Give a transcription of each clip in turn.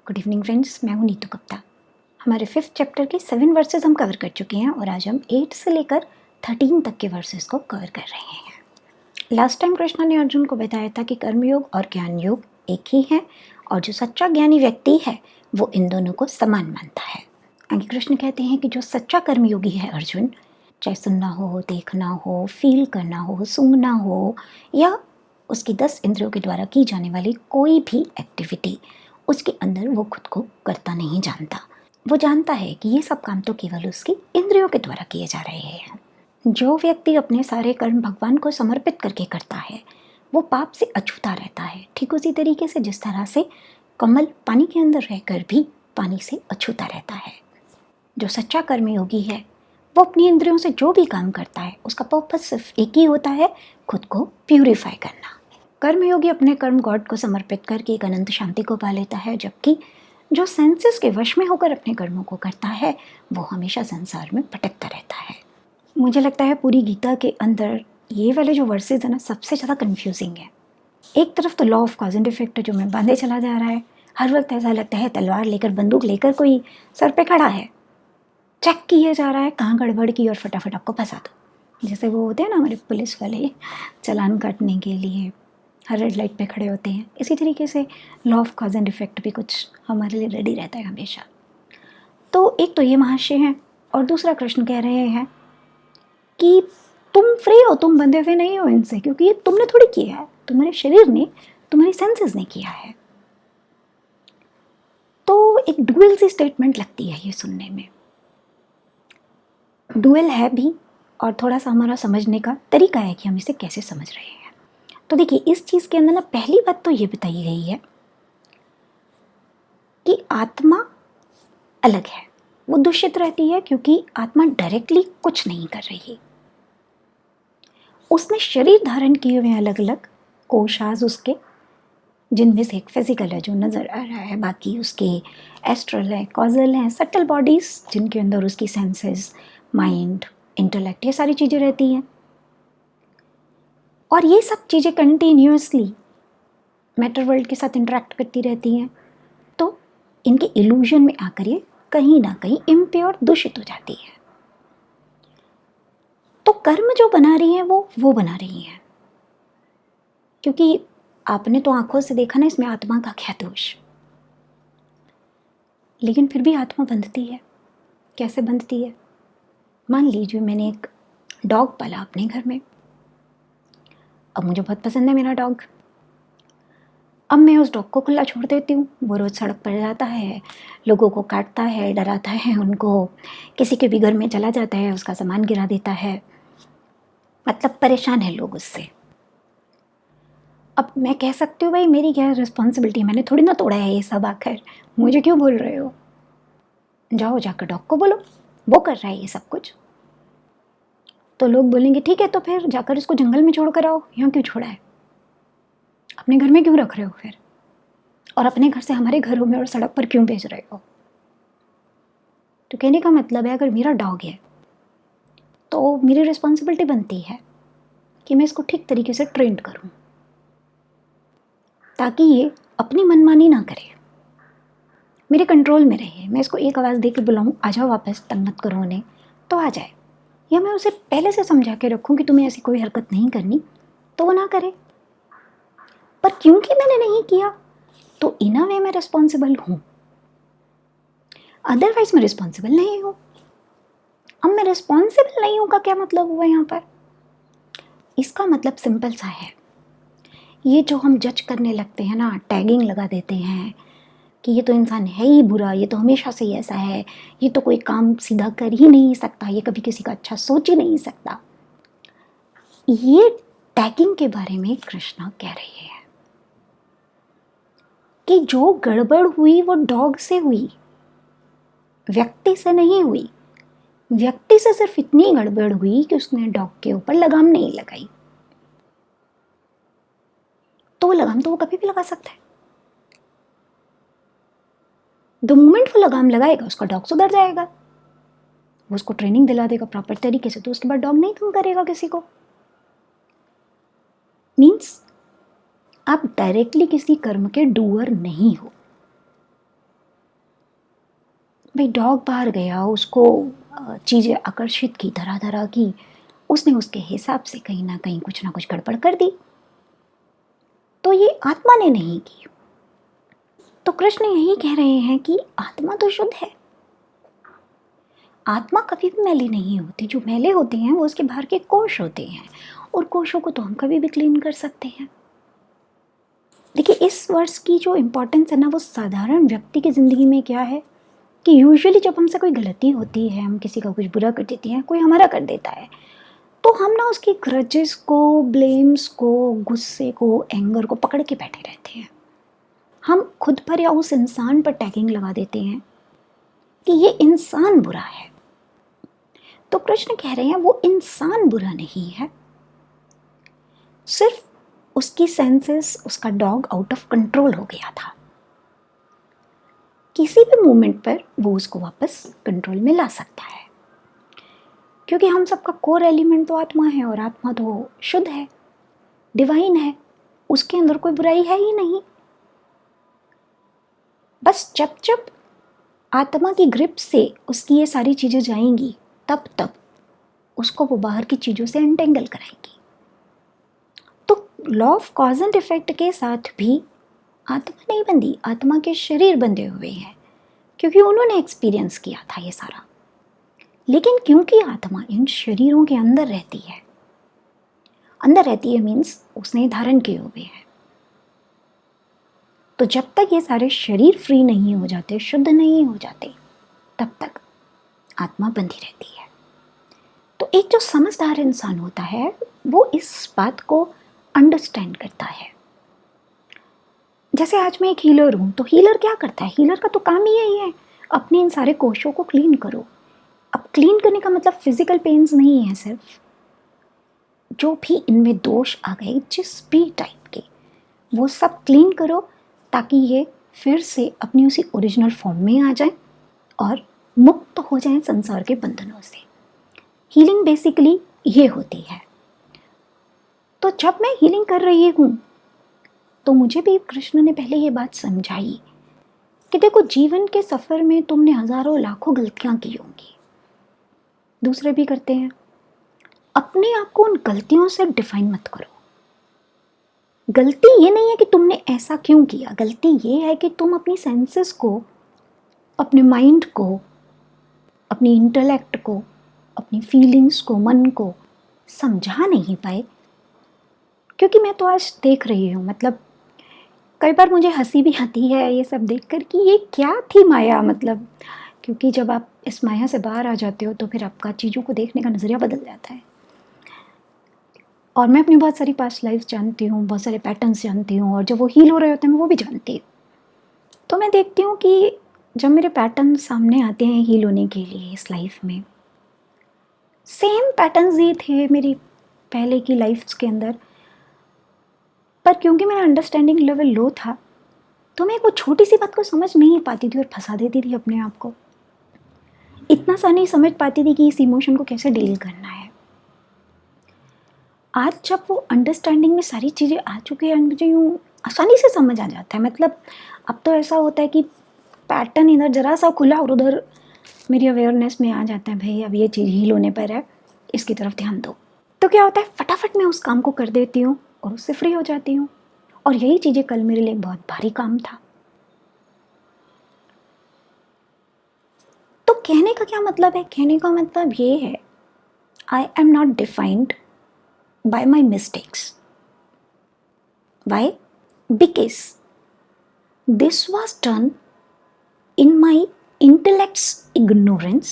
Good evening friends, मैं हूँ नीतू गुप्ता। हमारे 5th चैप्टर के 7 वर्सेस हम कवर कर चुके हैं और आज हम 8 से लेकर 13 तक के वर्सेस को कवर कर रहे हैं। लास्ट टाइम कृष्ण ने अर्जुन को बताया था कि कर्मयोग और ज्ञान योग एक ही है और जो सच्चा ज्ञानी व्यक्ति है वो इन दोनों को समान मानता है। आगे कृष्ण कहते हैं कि जो सच्चा कर्मयोगी है अर्जुन, चाहे सुनना हो, देखना हो, फील करना हो, सूंघना हो या उसकी 10 इंद्रियों के द्वारा की जाने वाली कोई भी एक्टिविटी, उसके अंदर वो खुद को करता नहीं जानता। वो जानता है कि ये सब काम तो केवल उसकी इंद्रियों के द्वारा किए जा रहे हैं। जो व्यक्ति अपने सारे कर्म भगवान को समर्पित करके करता है वो पाप से अछूता रहता है, ठीक उसी तरीके से जिस तरह से कमल पानी के अंदर रहकर भी पानी से अछूता रहता है। जो सच्चा कर्मयोगी है वो अपनी इंद्रियों से जो भी काम करता है उसका पर्पस सिर्फ एक ही होता है, खुद को प्यूरिफाई करना। कर्मयोगी अपने कर्म गॉड को समर्पित करके एक अनंत शांति को पा लेता है, जबकि जो सेंसेस के वश में होकर अपने कर्मों को करता है वो हमेशा संसार में भटकता रहता है। मुझे लगता है पूरी गीता के अंदर ये वाले जो वर्सेज है ना सबसे ज़्यादा कंफ्यूजिंग है। एक तरफ तो law of cause and effect जो में बांधे चला जा रहा है, हर वक्त ऐसा लगता है तलवार लेकर बंदूक लेकर कोई सर पे खड़ा है, चेक किया जा रहा है कहाँ गड़बड़ की और फटाफट आपको फंसा दो। जैसे वो होते हैं ना हमारे पुलिस वाले चालान काटने के लिए हर रेड लाइट पे खड़े होते हैं, इसी तरीके से law of cause and effect भी कुछ हमारे लिए रेडी रहता है हमेशा। तो एक तो ये महाशय हैं और दूसरा कृष्ण कह रहे हैं कि तुम फ्री हो, तुम बंधे हुए नहीं हो इनसे, क्योंकि ये तुमने थोड़ी किया है, तुम्हारे शरीर ने, तुम्हारी सेंसेस ने किया है। तो एक डुअल सी स्टेटमेंट लगती है ये सुनने में। डुअल है भी और थोड़ा सा हमारा समझने का तरीका है कि हम इसे कैसे समझ रहे हैं। तो देखिए इस चीज़ के अंदर ना पहली बात तो ये बताई गई है कि आत्मा अलग है, वो दूषित रहती है क्योंकि आत्मा डायरेक्टली कुछ नहीं कर रही। उसने शरीर धारण किए हुए अलग अलग कोशास उसके, जिनमें से एक फिजिकल है जो नज़र आ रहा है, बाकी उसके एस्ट्रल है, कॉजल है, सटल बॉडीज जिनके अंदर उसकी सेंसेस, माइंड, इंटेलेक्ट, ये सारी चीज़ें रहती हैं। और ये सब चीज़ें कंटिन्यूसली मैटर वर्ल्ड के साथ इंटरेक्ट करती रहती हैं, तो इनके इल्यूजन में आकर ये कहीं ना कहीं इम्प्योर, दूषित हो जाती है। तो कर्म जो बना रही है वो बना रही है, क्योंकि आपने तो आंखों से देखा ना इसमें आत्मा का क्या दोष। लेकिन फिर भी आत्मा बंधती है। कैसे बंधती है? मान लीजिए मैंने एक डॉग पाला अपने घर में, अब मुझे बहुत पसंद है मेरा डॉग। अब मैं उस डॉग को खुला छोड़ देती हूँ, वो रोज़ सड़क पर जाता है, लोगों को काटता है, डराता है उनको, किसी के भी घर में चला जाता है, उसका सामान गिरा देता है, मतलब परेशान है लोग उससे। अब मैं कह सकती हूँ भाई मेरी क्या रिस्पॉन्सिबिलिटी, मैंने थोड़ी ना तोड़ा है ये सब, आकर मुझे क्यों बोल रहे हो? जाओ जाकर डॉग को बोलो, वो कर रहा है ये सब कुछ। तो लोग बोलेंगे ठीक है तो फिर जाकर इसको जंगल में छोड़ कर आओ, यहाँ क्यों छोड़ा है, अपने घर में क्यों रख रहे हो फिर, और अपने घर से हमारे घरों में और सड़क पर क्यों भेज रहे हो? तो कहने का मतलब है अगर मेरा डॉग है तो मेरी रिस्पॉन्सिबिलिटी बनती है कि मैं इसको ठीक तरीके से ट्रेंड करूं ताकि ये अपनी मनमानी ना करे, मेरे कंट्रोल में रहे। मैं इसको एक आवाज़ दे के बुलाऊं आ जाओ वापस, तंग मत करो उन्हें, तो आ जाए। या मैं उसे पहले से समझा के रखूं कि तुम्हें ऐसी कोई हरकत नहीं करनी, तो वो ना करे। पर क्योंकि मैंने नहीं किया तो इन अ वे मैं रिस्पॉन्सिबल हूं, अदरवाइज मैं रिस्पॉन्सिबल नहीं हूं। अब मैं रिस्पॉन्सिबल नहीं हूं का क्या मतलब हुआ यहाँ पर? इसका मतलब सिंपल सा है, ये जो हम जज करने लगते हैं ना, टैगिंग लगा देते हैं कि ये तो इंसान है ही बुरा, ये तो हमेशा से ही ऐसा है, ये तो कोई काम सीधा कर ही नहीं सकता, ये कभी किसी का अच्छा सोच ही नहीं सकता। ये टैगिंग के बारे में कृष्णा कह रही है कि जो गड़बड़ हुई वो डॉग से हुई, व्यक्ति से नहीं हुई। व्यक्ति से सिर्फ इतनी गड़बड़ हुई कि उसने डॉग के ऊपर लगाम नहीं लगाई, तो वो लगाम तो वो कभी भी लगा सकता है। द मोमेंट वो लगाम लगाएगा उसका डॉग सुधर जाएगा, वो उसको ट्रेनिंग दिला देगा प्रॉपर तरीके से, तो उसके बाद डॉग नहीं तंग करेगा किसी को। मीन्स आप डायरेक्टली किसी कर्म के डूअर नहीं हो, भाई डॉग बाहर गया, उसको चीज़ें आकर्षित की तरह तरह की, उसने उसके हिसाब से कहीं ना कुछ गड़बड़ कर दी, तो ये आत्मा ने नहीं की। तो कृष्ण यही कह रहे हैं कि आत्मा तो शुद्ध है, आत्मा कभी भी मैली नहीं होती। जो मैले होते हैं वो उसके बाहर के कोश होते हैं, और कोशों को तो हम कभी भी क्लीन कर सकते हैं। देखिए, इस वर्ष की जो इम्पोर्टेंस है ना, वो साधारण व्यक्ति की ज़िंदगी में क्या है कि यूजुअली जब हमसे कोई गलती होती है, हम किसी का कुछ बुरा कर देते हैं, कोई हमारा कर देता है, तो हम ना उसकी ग्रजेस को, ब्लेम्स को, गुस्से को, एंगर को पकड़ के बैठे रहते हैं। हम खुद पर या उस इंसान पर टैगिंग लगा देते हैं कि ये इंसान बुरा है। तो कृष्ण कह रहे हैं वो इंसान बुरा नहीं है, सिर्फ उसकी सेंसेस, उसका डॉग आउट ऑफ कंट्रोल हो गया था। किसी भी मोमेंट पर वो उसको वापस कंट्रोल में ला सकता है, क्योंकि हम सबका कोर एलिमेंट तो आत्मा है, और आत्मा तो शुद्ध है, डिवाइन है, उसके अंदर कोई बुराई है ही नहीं। बस जब जब आत्मा की ग्रिप से उसकी ये सारी चीज़ें जाएंगी, तब तब उसको वो बाहर की चीज़ों से एंटेंगल कराएंगी। तो law of cause and effect के साथ भी आत्मा नहीं बंधी, आत्मा के शरीर बंधे हुए हैं, क्योंकि उन्होंने एक्सपीरियंस किया था ये सारा। लेकिन क्योंकि आत्मा इन शरीरों के अंदर रहती है, अंदर रहती है मीन्स उसने धारण किए हुए हैं, तो जब तक ये सारे शरीर फ्री नहीं हो जाते, शुद्ध नहीं हो जाते, तब तक आत्मा बंधी रहती है। तो एक जो समझदार इंसान होता है वो इस बात को अंडरस्टैंड करता है। जैसे आज मैं एक हीलर हूँ, तो हीलर क्या करता है? हीलर का तो काम ही यही है, अपने इन सारे कोशों को क्लीन करो। अब क्लीन करने का मतलब फिजिकल पेन्स नहीं है, सिर्फ जो भी इनमें दोष आ गए जिस भी टाइप के, वो सब क्लीन करो, ताकि ये फिर से अपनी उसी ओरिजिनल फॉर्म में आ जाए और मुक्त हो जाएं संसार के बंधनों से। हीलिंग बेसिकली ये होती है। तो जब मैं हीलिंग कर रही हूँ, तो मुझे भी कृष्ण ने पहले ये बात समझाई कि देखो, जीवन के सफ़र में तुमने हजारों लाखों गलतियाँ की होंगी, दूसरे भी करते हैं। अपने आप को उन गलतियों से डिफाइन मत करो। गलती ये नहीं है कि तुमने ऐसा क्यों किया, गलती ये है कि तुम अपनी सेंसेस को, अपने माइंड को, अपनी इंटेलेक्ट को, अपनी फीलिंग्स को, मन को समझा नहीं पाए। क्योंकि मैं तो आज देख रही हूँ, मतलब कई बार मुझे हंसी भी आती है ये सब देखकर कि ये क्या थी माया, मतलब क्योंकि जब आप इस माया से बाहर आ जाते हो तो फिर आपका चीज़ों को देखने का नज़रिया बदल जाता है। और मैं अपनी बहुत सारी पास्ट लाइफ जानती हूँ, बहुत सारे पैटर्न्स जानती हूँ, और जब वो हील हो रहे होते हैं मैं वो भी जानती हूँ। तो मैं देखती हूँ कि जब मेरे पैटर्न सामने आते हैं हील होने के लिए इस लाइफ में, सेम पैटर्न्स ही थे मेरी पहले की लाइफ्स के अंदर, पर क्योंकि मेरा अंडरस्टैंडिंग लेवल लो था, तो मैं वो छोटी सी बात को समझ नहीं पाती थी और फंसा देती थी अपने आप को। इतना सा नहीं समझ पाती थी कि इस इमोशन को कैसे डील करना है। आज जब वो अंडरस्टैंडिंग में सारी चीज़ें आ चुकी हैं, मुझे यूँ आसानी से समझ आ जाता है। मतलब अब तो ऐसा होता है कि पैटर्न इधर ज़रा सा खुला और उधर मेरी अवेयरनेस में आ जाता है, भाई अब ये चीज़ हील होने पर है, इसकी तरफ ध्यान दो। तो क्या होता है, फटाफट मैं उस काम को कर देती हूँ और उससे फ्री हो जाती हूँ। और यही चीज़ें कल मेरे लिए बहुत भारी काम था। तो कहने का क्या मतलब है? कहने का मतलब ये है, आई am not defined by my mistakes. Why? Because this was done in my intellect's ignorance,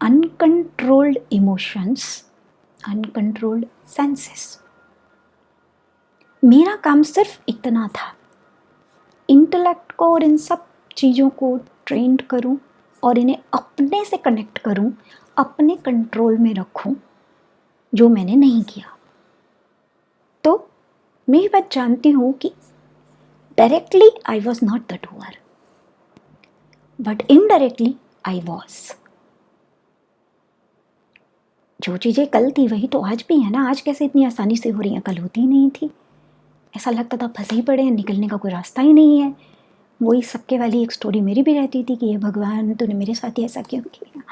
uncontrolled emotions, uncontrolled senses. मेरा काम सिर्फ इतना था, इंटेलेक्ट को और इन सब चीज़ों को ट्रेंड करूं और इन्हें अपने से कनेक्ट करूं, अपने कंट्रोल में रखूं, जो मैंने नहीं किया। तो मैं ये बात जानती हूँ कि directly I was not the doer, but indirectly I was. जो चीज़ें कल थी वही तो आज भी है ना। आज कैसे इतनी आसानी से हो रही हैं, कल होती ही नहीं थी। ऐसा लगता था फंसे ही पड़े हैं, निकलने का कोई रास्ता ही नहीं है। वही सबके वाली एक स्टोरी मेरी भी रहती थी कि ये भगवान तूने मेरे साथ ही ऐसा क्यों किया,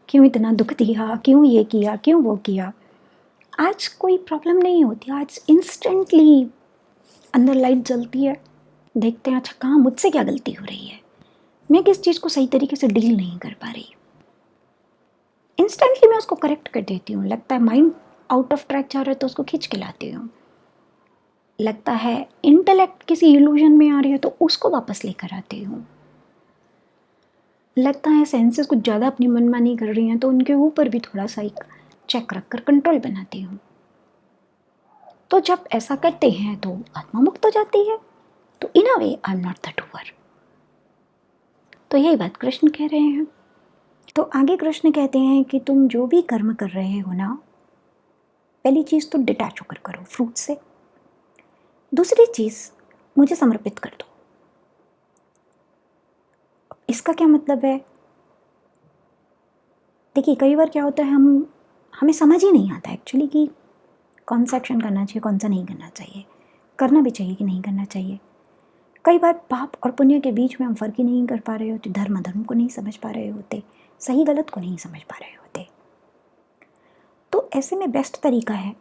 क्यों इतना दुख दिया, क्यों ये किया, क्यों वो किया। आज कोई प्रॉब्लम नहीं होती, आज इंस्टेंटली अंदर लाइट जलती है, देखते हैं अच्छा कहाँ मुझसे क्या गलती हो रही है, मैं किस चीज़ को सही तरीके से डील नहीं कर पा रही, इंस्टेंटली मैं उसको करेक्ट कर देती हूँ। लगता है माइंड आउट ऑफ ट्रैक जा रहा है तो उसको खींच के लाती हूँ, लगता है इंटेलेक्ट किसी इल्यूजन में आ रही है तो उसको वापस लेकर आती हूँ, लगता है सेंसेस कुछ ज़्यादा अपनी मनमानी कर रही हैं तो उनके ऊपर भी थोड़ा सा एक चेक रख कर कंट्रोल बनाती हूँ। तो जब ऐसा करते हैं तो आत्मा मुक्त हो जाती है। तो in a way I am not the doer. तो यही बात कृष्ण कह रहे हैं। तो आगे कृष्ण कहते हैं कि तुम जो भी कर्म कर रहे हो ना, पहली चीज़ तो डिटैच होकर करो फ्रूट से, दूसरी चीज़ मुझे समर्पित कर दो। इसका क्या मतलब है? देखिए कई बार क्या होता है, हमें समझ ही नहीं आता एक्चुअली कि कौन सा एक्शन करना चाहिए, कौन सा नहीं करना चाहिए, करना भी चाहिए कि नहीं करना चाहिए। कई बार पाप और पुण्य के बीच में हम फर्क ही नहीं कर पा रहे होते, धर्म अधर्म को नहीं समझ पा रहे होते, सही गलत को नहीं समझ पा रहे होते। तो ऐसे में बेस्ट तरीका है,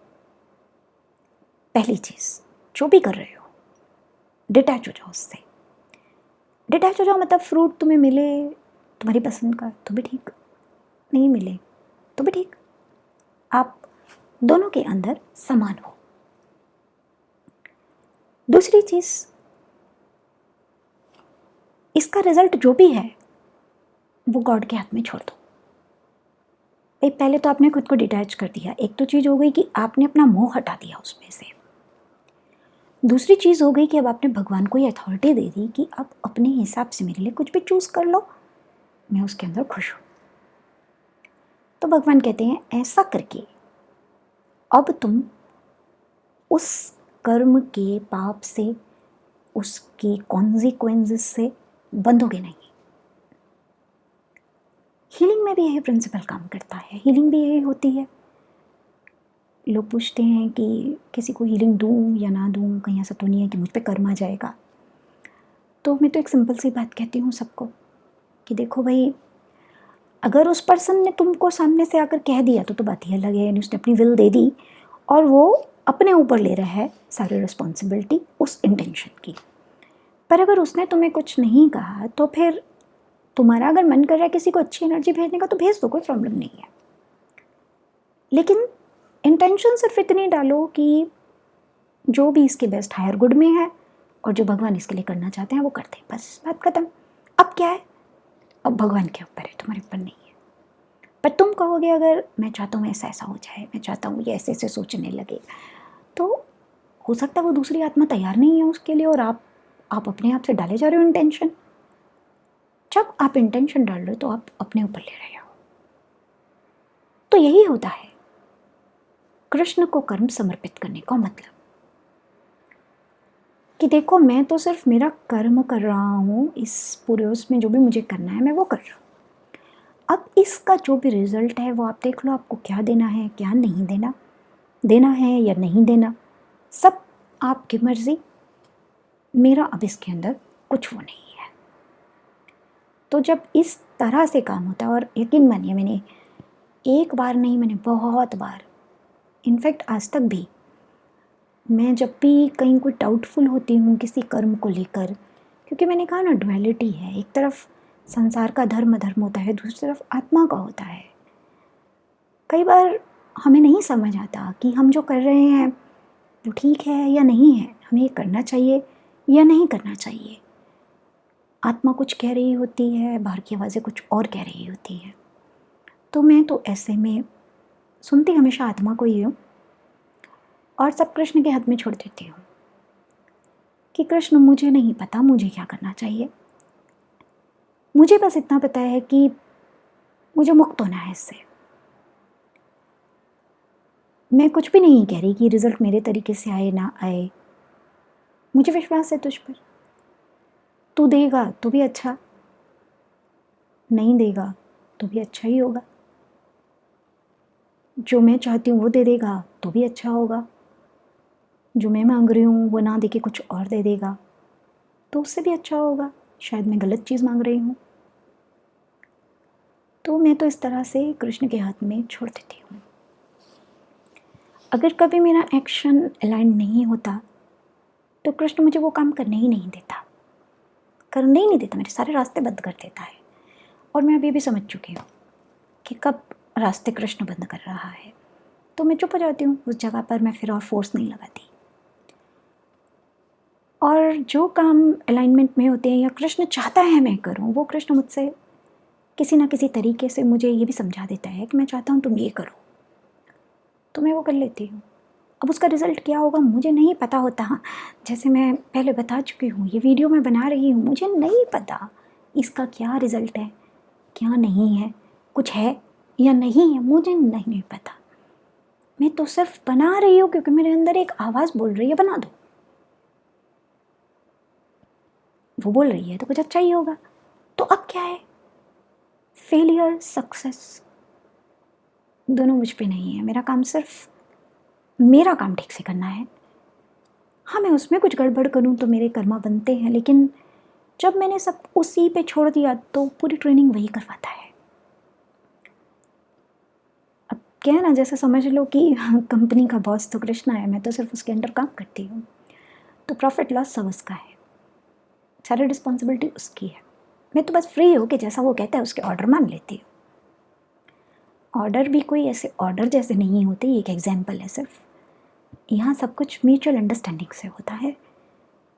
पहली चीज़ जो भी कर रहे हो डिटैच हो जाओ उससे। डिटैच हो जाओ मतलब फ्रूट तुम्हें मिले तुम्हारी पसंद का तो भी ठीक, नहीं मिले तो भी ठीक, आप दोनों के अंदर समान हो। दूसरी चीज़, इसका रिजल्ट जो भी है वो गॉड के हाथ में छोड़ दो। भाई पहले तो आपने खुद को डिटैच कर दिया, एक तो चीज़ हो गई कि आपने अपना मोह हटा दिया उसमें से। दूसरी चीज़ हो गई कि अब आपने भगवान को ये अथॉरिटी दे दी कि आप अपने हिसाब से मेरे लिए कुछ भी चूज़ कर लो, मैं उसके अंदर खुश हूँ। तो भगवान कहते हैं ऐसा करके अब तुम उस कर्म के पाप से, उसकी कॉन्सिक्वेंसेस से बंधोगे नहीं। हीलिंग में भी यही प्रिंसिपल काम करता है, हीलिंग भी यही होती है। लोग पूछते हैं कि किसी को हीलिंग दूं या ना दूं, कहीं ऐसा तो नहीं है कि मुझ पे कर्म आ जाएगा। तो मैं तो एक सिंपल सी बात कहती हूँ सबको कि देखो भाई, अगर उस पर्सन ने तुमको सामने से आकर कह दिया तो बात ही अलग है, यानी उसने अपनी विल दे दी और वो अपने ऊपर ले रहा है सारी रिस्पॉन्सिबिलिटी उस इंटेंशन की। पर अगर उसने तुम्हें कुछ नहीं कहा तो फिर तुम्हारा अगर मन कर रहा है किसी को अच्छी एनर्जी भेजने का तो भेज दो, कोई प्रॉब्लम नहीं है। लेकिन इंटेंशन सिर्फ इतनी डालो कि जो भी इसके बेस्ट हायर गुड में है और जो भगवान इसके लिए करना चाहते हैं वो करते हैं, बस बात खत्म। अब क्या है, अब भगवान के ऊपर है, तुम्हारे ऊपर नहीं है। पर तुम कहोगे अगर मैं चाहता हूँ ऐसा ऐसा हो जाए, मैं चाहता हूँ ये ऐसे ऐसे सोचने लगे, तो हो सकता है वो दूसरी आत्मा तैयार नहीं है उसके लिए और आप अपने आप से डाले जा रहे हो इंटेंशन। जब आप इंटेंशन डाल रहे हो तो आप अपने ऊपर ले रहे हो। तो यही होता है कृष्ण को कर्म समर्पित करने का मतलब, कि देखो मैं तो सिर्फ मेरा कर्म कर रहा हूँ, इस पूरे उसमें जो भी मुझे करना है मैं वो कर रहा हूँ। अब इसका जो भी रिजल्ट है वो आप देख लो, आपको क्या देना है क्या नहीं देना, देना है या नहीं देना, सब आपकी मर्जी। मेरा अब इसके अंदर कुछ वो नहीं है। तो जब इस तरह से काम होता है, और यकीन मानिए मैंने एक बार नहीं, मैंने बहुत बार, इनफैक्ट आज तक भी, मैं जब भी कहीं कोई डाउटफुल होती हूँ किसी कर्म को लेकर, क्योंकि मैंने कहा ना डुअलिटी है, एक तरफ संसार का धर्म अधर्म होता है, दूसरी तरफ आत्मा का होता है। कई बार हमें नहीं समझ आता कि हम जो कर रहे हैं वो ठीक है या नहीं है, हमें ये करना चाहिए या नहीं करना चाहिए। आत्मा कुछ कह रही होती है, बाहर की आवाज़ें कुछ और कह रही होती हैं। तो मैं तो ऐसे में सुनती हमेशा आत्मा को ही हूँ और सब कृष्ण के हाथ में छोड़ देती हूँ कि कृष्ण मुझे नहीं पता मुझे क्या करना चाहिए, मुझे बस इतना पता है कि मुझे मुक्त होना है इससे। मैं कुछ भी नहीं कह रही कि रिजल्ट मेरे तरीके से आए ना आए, मुझे विश्वास है तुझ पर, तू देगा तो भी अच्छा, नहीं देगा तो भी अच्छा ही होगा। जो मैं चाहती हूँ वो दे देगा तो भी अच्छा होगा, जो मैं मांग रही हूँ वो ना दे के कुछ और दे देगा तो उससे भी अच्छा होगा। शायद मैं गलत चीज़ मांग रही हूँ। तो मैं तो इस तरह से कृष्ण के हाथ में छोड़ देती हूँ। अगर कभी मेरा एक्शन अलाइन नहीं होता तो कृष्ण मुझे वो काम करने ही नहीं देता, मेरे सारे रास्ते बंद कर देता है। और मैं अभी भी समझ चुकी हूँ कि कब रास्ते कृष्ण बंद कर रहा है, तो मैं चुप हो जाती हूँ उस जगह पर, मैं फिर और फोर्स नहीं लगाती। और जो काम अलाइनमेंट में होते हैं या कृष्ण चाहता है मैं करूँ, वो कृष्ण मुझसे किसी ना किसी तरीके से मुझे ये भी समझा देता है कि मैं चाहता हूँ तुम ये करो, तो मैं वो कर लेती हूँ। अब उसका रिज़ल्ट क्या होगा मुझे नहीं पता होता। जैसे मैं पहले बता चुकी हूँ, ये वीडियो मैं बना रही हूँ, मुझे नहीं पता इसका क्या रिज़ल्ट है, क्या नहीं है, कुछ है या नहीं है, मुझे नहीं पता। मैं तो सिर्फ बना रही हूँ क्योंकि मेरे अंदर एक आवाज़ बोल रही है बना दो। वो बोल रही है तो कुछ अच्छा ही होगा। तो अब क्या है, फेलियर सक्सेस दोनों मुझ पे नहीं है। मेरा काम सिर्फ मेरा काम ठीक से करना है। हाँ, मैं उसमें कुछ गड़बड़ करूँ तो मेरे कर्मा बनते हैं, लेकिन जब मैंने सब उसी पे छोड़ दिया तो पूरी ट्रेनिंग वही करवाता है। अब क्या है ना, जैसे समझ लो कि कंपनी का बॉस तो कृष्णा है, मैं तो सिर्फ उसके अंडर काम करती हूँ, तो प्रॉफिट लॉस सब उसका है, सारी रिस्पॉन्सिबिलिटी उसकी है। मैं तो बस फ्री हूँ कि जैसा वो कहता है उसके ऑर्डर मान लेती हूँ। ऑर्डर भी कोई ऐसे ऑर्डर जैसे नहीं होते, ये एक एग्जाम्पल है सिर्फ। यहाँ सब कुछ म्यूचुअल अंडरस्टैंडिंग से होता है,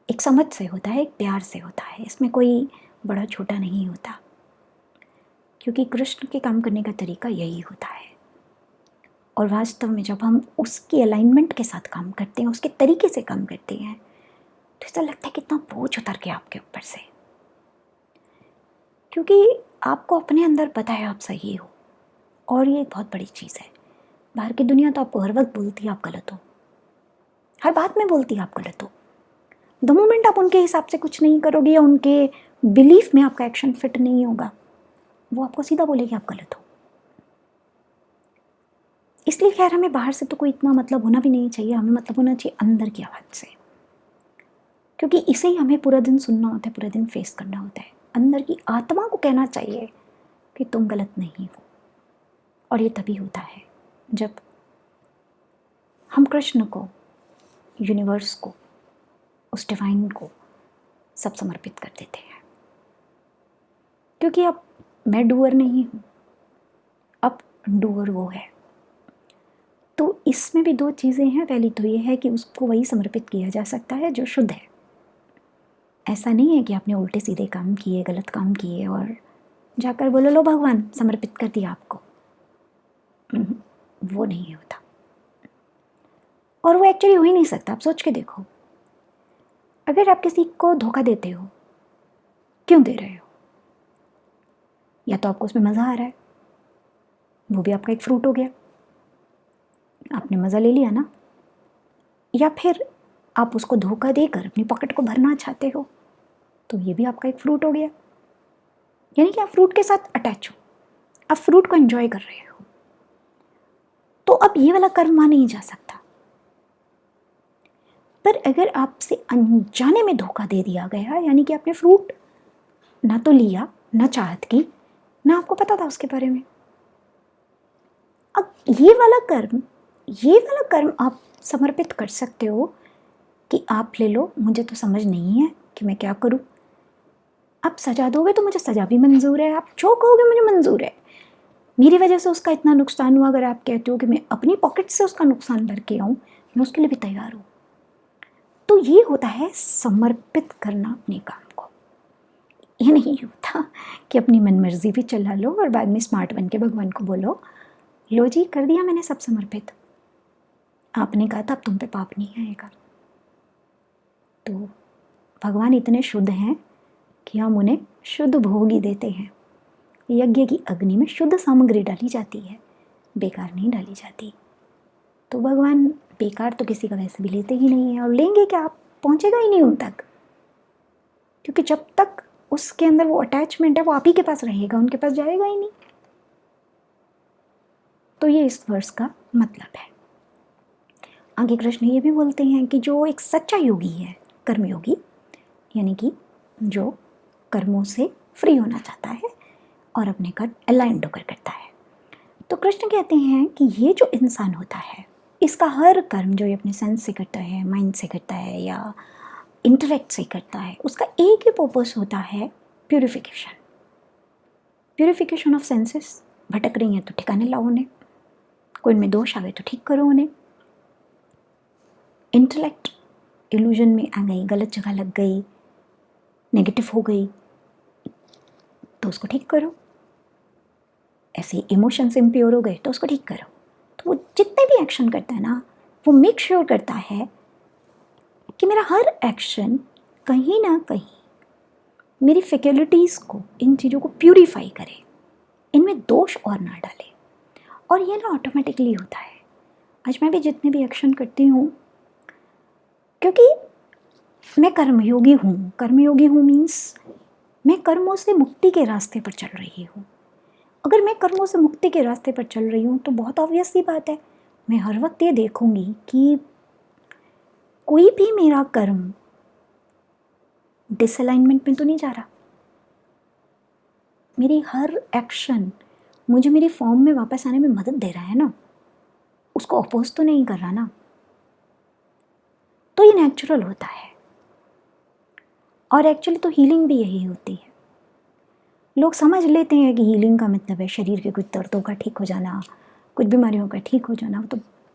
एक समझ से होता है, एक प्यार से होता है। इसमें कोई बड़ा छोटा नहीं होता, क्योंकि कृष्ण के काम करने का तरीका यही होता है। और वास्तव में जब हम उसकी अलाइनमेंट के साथ काम करते हैं, उसके तरीके से काम करते हैं, तो ऐसा लगता है कितना बोझ उतर गया आपके ऊपर से, क्योंकि आपको अपने अंदर पता है आप सही हो। और ये एक बहुत बड़ी चीज़ है। बाहर की दुनिया तो आपको हर वक्त बोलती है आप गलत हो, हर बात में बोलती है आप गलत हो। द मोमेंट आप उनके हिसाब से कुछ नहीं करोगे या उनके बिलीफ में आपका एक्शन फिट नहीं होगा, वो आपको सीधा बोलेगी आप गलत हो। इसलिए खैर हमें बाहर से तो कोई इतना मतलब होना भी नहीं चाहिए, हमें मतलब होना चाहिए अंदर की आवाज़ से, क्योंकि इसे ही हमें पूरा दिन सुनना होता है, पूरा दिन फेस करना होता है। अंदर की आत्मा को कहना चाहिए कि तुम गलत नहीं हो। और ये तभी होता है जब हम कृष्ण को, यूनिवर्स को, उस डिवाइन को सब समर्पित कर देते हैं। क्योंकि अब मैं डूअर नहीं हूँ, अब डूअर वो है। तो इसमें भी दो चीज़ें हैं। पहली तो ये है कि उसको वही समर्पित किया जा सकता है जो शुद्ध है। ऐसा नहीं है कि आपने उल्टे सीधे काम किए, गलत काम किए और जाकर बोलो लो भगवान समर्पित कर दिया आपको। वो नहीं होता, और वो एक्चुअली हो ही नहीं सकता। आप सोच के देखो, अगर आप किसी को धोखा देते हो, क्यों दे रहे हो? या तो आपको उसमें मज़ा आ रहा है, वो भी आपका एक फ्रूट हो गया, आपने मज़ा ले लिया ना। या फिर आप उसको धोखा देकर अपनी पॉकेट को भरना चाहते हो, तो ये भी आपका एक फ्रूट हो गया। यानी कि आप फ्रूट के साथ अटैच हो, आप फ्रूट को एंजॉय कर रहे हो। तो अब ये वाला कर्म वहाँ नहीं जा सकता। पर अगर आपसे अनजाने में धोखा दे दिया गया, यानी कि आपने फ्रूट ना तो लिया, ना चाहत की, ना आपको पता था उसके बारे में, अब ये वाला कर्म आप समर्पित कर सकते हो कि आप ले लो, मुझे तो समझ नहीं है कि मैं क्या करूं। आप सजा दोगे तो मुझे सजा भी मंजूर है, आप जो कहोगे मुझे मंजूर है। मेरी वजह से उसका इतना नुकसान हुआ, अगर आप कहते हो कि मैं अपनी पॉकेट से उसका नुकसान भर के आऊँ, मैं उसके लिए भी तैयार हूँ। तो ये होता है समर्पित करना अपने काम को। ये नहीं होता कि अपनी मनमर्जी भी चला लो और बाद में स्मार्ट बन के भगवान को बोलो लो जी कर दिया मैंने सब समर्पित, आपने कहा था अब तुम पे पाप नहीं आएगा। तो भगवान इतने शुद्ध हैं कि हम उन्हें शुद्ध भोग ही देते हैं। यज्ञ की अग्नि में शुद्ध सामग्री डाली जाती है, बेकार नहीं डाली जाती। तो भगवान बेकार तो किसी का वैसे भी लेते ही नहीं है, और लेंगे क्या, आप पहुंचेगा ही नहीं उन तक, क्योंकि जब तक उसके अंदर वो अटैचमेंट है वो आप ही के पास रहेगा, उनके पास जाएगा ही नहीं। तो ये इस वर्ष का मतलब है। आगे कृष्ण ये भी बोलते हैं कि जो एक सच्चा योगी है, कर्मयोगी, यानी कि जो कर्मों से फ्री होना चाहता है और अपने कर्म अलाइंड होकर करता है। तो कृष्ण कहते हैं कि ये जो इंसान होता है, इसका हर कर्म जो ये अपने सेंस से करता है, माइंड से करता है या इंटेलेक्ट से करता है, उसका एक ही पर्पस होता है, प्यूरिफिकेशन। Purification of senses. भटक रही हैं तो ठिकाने लाओ उन्हें, कोई इनमें दोष आ गए तो ठीक करो उन्हें। इंटेलेक्ट इल्यूजन में आ गई, गलत जगह लग गई, नेगेटिव हो गई, तो उसको ठीक करो। ऐसे इमोशंस इम्प्योर हो गए तो उसको ठीक करो। तो वो जितने भी एक्शन करता है ना, वो मेक श्योर करता है कि मेरा हर एक्शन कहीं ना कहीं मेरी फैकल्टीज़ को, इन चीज़ों को प्यूरिफाई करे, इनमें दोष और ना डाले। और ये ना ऑटोमेटिकली होता है। आज मैं भी जितने भी एक्शन करती हूँ, क्योंकि मैं कर्मयोगी हूँ। कर्मयोगी हूँ मीन्स मैं कर्मों से मुक्ति के रास्ते पर चल रही हूँ। अगर मैं कर्मों से मुक्ति के रास्ते पर चल रही हूँ तो बहुत ऑब्वियस सी बात है, मैं हर वक्त ये देखूंगी कि कोई भी मेरा कर्म डिसअलाइनमेंट में तो नहीं जा रहा। मेरी हर एक्शन मुझे मेरी फॉर्म में वापस आने में मदद दे रहा है ना, उसको अपोज तो नहीं कर रहा ना। तो ये नेचुरल होता है। और एक्चुअली तो हीलिंग भी यही होती है। लोग समझ लेते हैं कि हीलिंग का मतलब है शरीर के कुछ दर्दों का ठीक हो जाना, कुछ बीमारियों का ठीक हो जाना।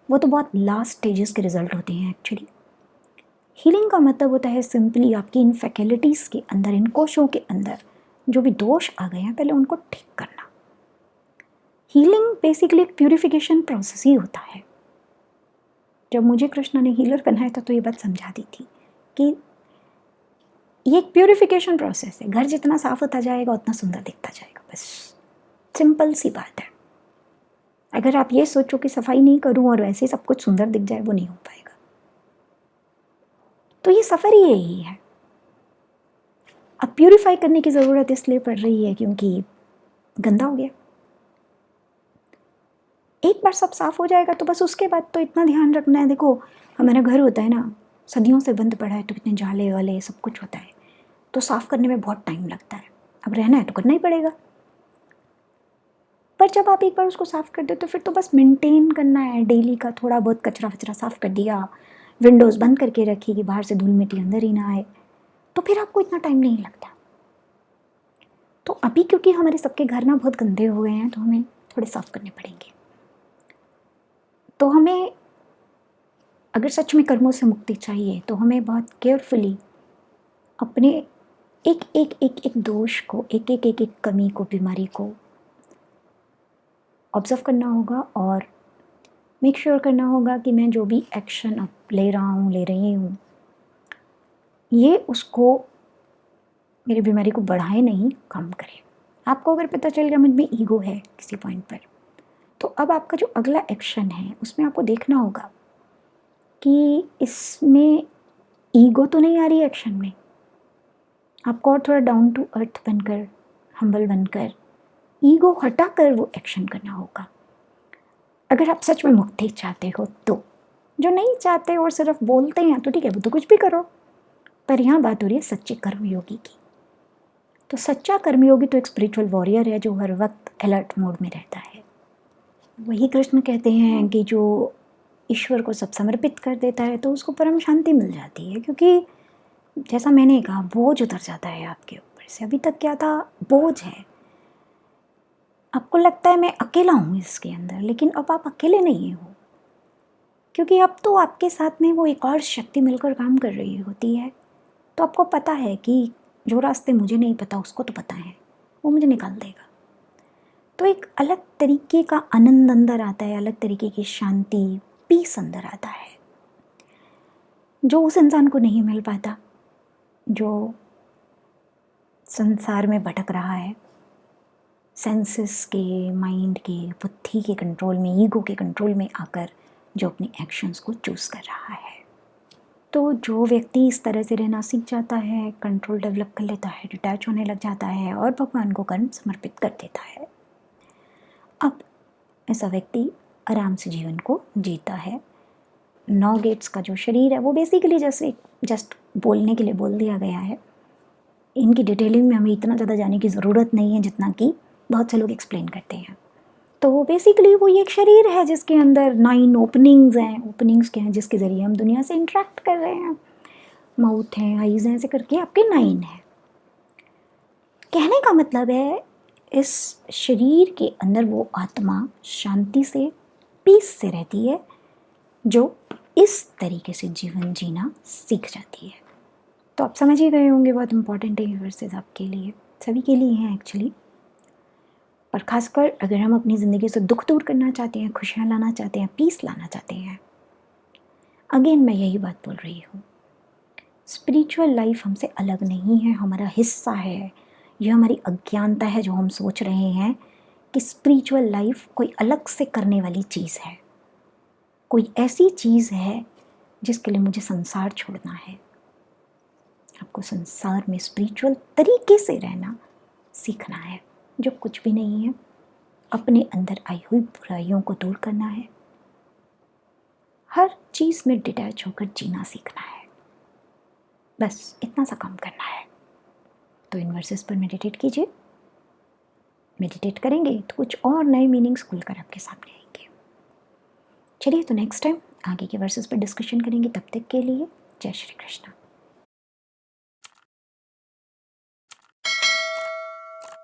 वो तो बहुत लास्ट स्टेजेस के रिजल्ट होते हैं। एक्चुअली हीलिंग का मतलब होता है सिंपली आपकी इन फैकल्टीज़ के अंदर, इन कोशों के अंदर जो भी दोष आ गए हैं, पहले उनको ठीक करना। हीलिंग बेसिकली एक प्यूरिफिकेशन प्रोसेस ही होता है। जब मुझे कृष्ण ने हीलर बनाया था तो ये बात समझा दी थी कि ये एक प्यूरिफिकेशन प्रोसेस है। घर जितना साफ होता जाएगा उतना सुंदर दिखता जाएगा, बस सिंपल सी बात है। अगर आप ये सोचो कि सफाई नहीं करूं और वैसे सब कुछ सुंदर दिख जाए, वो नहीं हो पाएगा। तो ये सफ़र ही यही है। अब प्यूरिफाई करने की ज़रूरत इसलिए पड़ रही है क्योंकि गंदा हो गया। एक बार सब साफ हो जाएगा तो बस उसके बाद तो इतना ध्यान रखना है। देखो हमारा घर होता है ना, सदियों से बंद पड़ा है, तो कितने जाले वाले सब कुछ होता है, तो साफ करने में बहुत टाइम लगता है। अब रहना है तो करना ही पड़ेगा। पर जब आप एक बार उसको साफ कर दो तो फिर तो बस मेंटेन करना है डेली का। थोड़ा बहुत कचरा वचरा साफ कर दिया, विंडोज़ बंद करके रखी कि बाहर से धूल मिट्टी अंदर ही ना आए, तो फिर आपको इतना टाइम नहीं लगता। तो अभी क्योंकि हमारे सबके घर ना बहुत गंदे हो गए हैं, तो हमें थोड़े साफ करने पड़ेंगे। तो हमें अगर सच में कर्मों से मुक्ति चाहिए तो हमें बहुत केयरफुली अपने एक एक एक एक दोष को, एक एक एक एक कमी को, बीमारी को ऑब्जर्व करना होगा और मेक श्योर करना होगा कि मैं जो भी एक्शन अब ले रहा हूँ, ले रही हूँ, ये उसको, मेरी बीमारी को बढ़ाए नहीं, कम करे। आपको अगर पता चल गया मुझ में ईगो है किसी पॉइंट पर, तो अब आपका जो अगला एक्शन है उसमें आपको देखना होगा कि इसमें ईगो तो नहीं आ रही है एक्शन में। आपको और थोड़ा डाउन टू अर्थ बनकर, हम्बल बनकर, ईगो हटाकर वो एक्शन करना होगा। अगर आप सच में मुक्ति चाहते हो तो। जो नहीं चाहते और सिर्फ बोलते हैं तो ठीक है, वो तो कुछ भी करो। पर यहाँ बात हो रही है सच्चे कर्मयोगी की। तो सच्चा कर्मयोगी तो एक स्पिरिचुअल वॉरियर है जो हर वक्त अलर्ट मोड में रहता है। वही कृष्ण कहते हैं कि जो ईश्वर को सब समर्पित कर देता है तो उसको परम शांति मिल जाती है। क्योंकि जैसा मैंने कहा, बोझ उतर जाता है आपके ऊपर से। अभी तक क्या था, बोझ है। आपको लगता है मैं अकेला हूँ इसके अंदर, लेकिन अब आप अकेले नहीं हो, क्योंकि अब तो आपके साथ में वो एक और शक्ति मिलकर काम कर रही होती है। तो आपको पता है कि जो रास्ते मुझे नहीं पता उसको तो पता है, वो मुझे निकाल देगा। तो एक अलग तरीके का आनंद अंदर आता है, अलग तरीके की शांति, पीस अंदर आता है, जो उस इंसान को नहीं मिल पाता जो संसार में भटक रहा है, सेंसेस के, माइंड के, बुद्धि के कंट्रोल में, ईगो के कंट्रोल में आकर जो अपने एक्शंस को चूज़ कर रहा है। तो जो व्यक्ति इस तरह से रहना सीख जाता है, कंट्रोल डेवलप कर लेता है, डिटैच होने लग जाता है और भगवान को कर्म समर्पित कर देता है, अब ऐसा व्यक्ति आराम से जीवन को जीता है। 9 गेट्स का जो शरीर है वो बेसिकली जस्ट बोलने के लिए बोल दिया गया है। इनकी डिटेलिंग में हमें इतना ज़्यादा जाने की ज़रूरत नहीं है जितना कि बहुत से लोग एक्सप्लेन करते हैं। तो बेसिकली वो ये एक शरीर है जिसके अंदर 9 ओपनिंग्स हैं। ओपनिंग्स क्या हैं? जिसके ज़रिए हम दुनिया से इंटरेक्ट कर रहे हैं। माउथ हैं, आईज़ हैं, ऐसे करके आपके 9 हैं। कहने का मतलब है इस शरीर के अंदर वो आत्मा शांति से, पीस से रहती है, जो इस तरीके से जीवन जीना सीख जाती है। तो आप समझ ही गए होंगे, बहुत इंपॉर्टेंट है ये वर्सेस आपके लिए, सभी के लिए हैं एक्चुअली। और ख़ासकर अगर हम अपनी ज़िंदगी से दुख दूर करना चाहते हैं, खुशियाँ लाना चाहते हैं, पीस लाना चाहते हैं। अगेन मैं यही बात बोल रही हूँ, स्पिरिचुअल लाइफ हमसे अलग नहीं है, हमारा हिस्सा है। ये हमारी अज्ञानता है जो हम सोच रहे हैं कि स्पिरिचुअल लाइफ कोई अलग से करने वाली चीज़ है, कोई ऐसी चीज़ है जिसके लिए मुझे संसार छोड़ना है। आपको संसार में स्पिरिचुअल तरीके से रहना सीखना है, जो कुछ भी नहीं है। अपने अंदर आई हुई बुराइयों को दूर करना है, हर चीज़ में डिटैच होकर जीना सीखना है, बस इतना सा काम करना है। तो इन वर्सेस पर मेडिटेट कीजिए। मेडिटेट करेंगे तो कुछ और नए मीनिंग्स खुलकर आपके सामने आएंगे। चलिए, तो नेक्स्ट टाइम आगे के वर्सेस पर डिस्कशन करेंगे। तब तक के लिए जय श्री कृष्ण।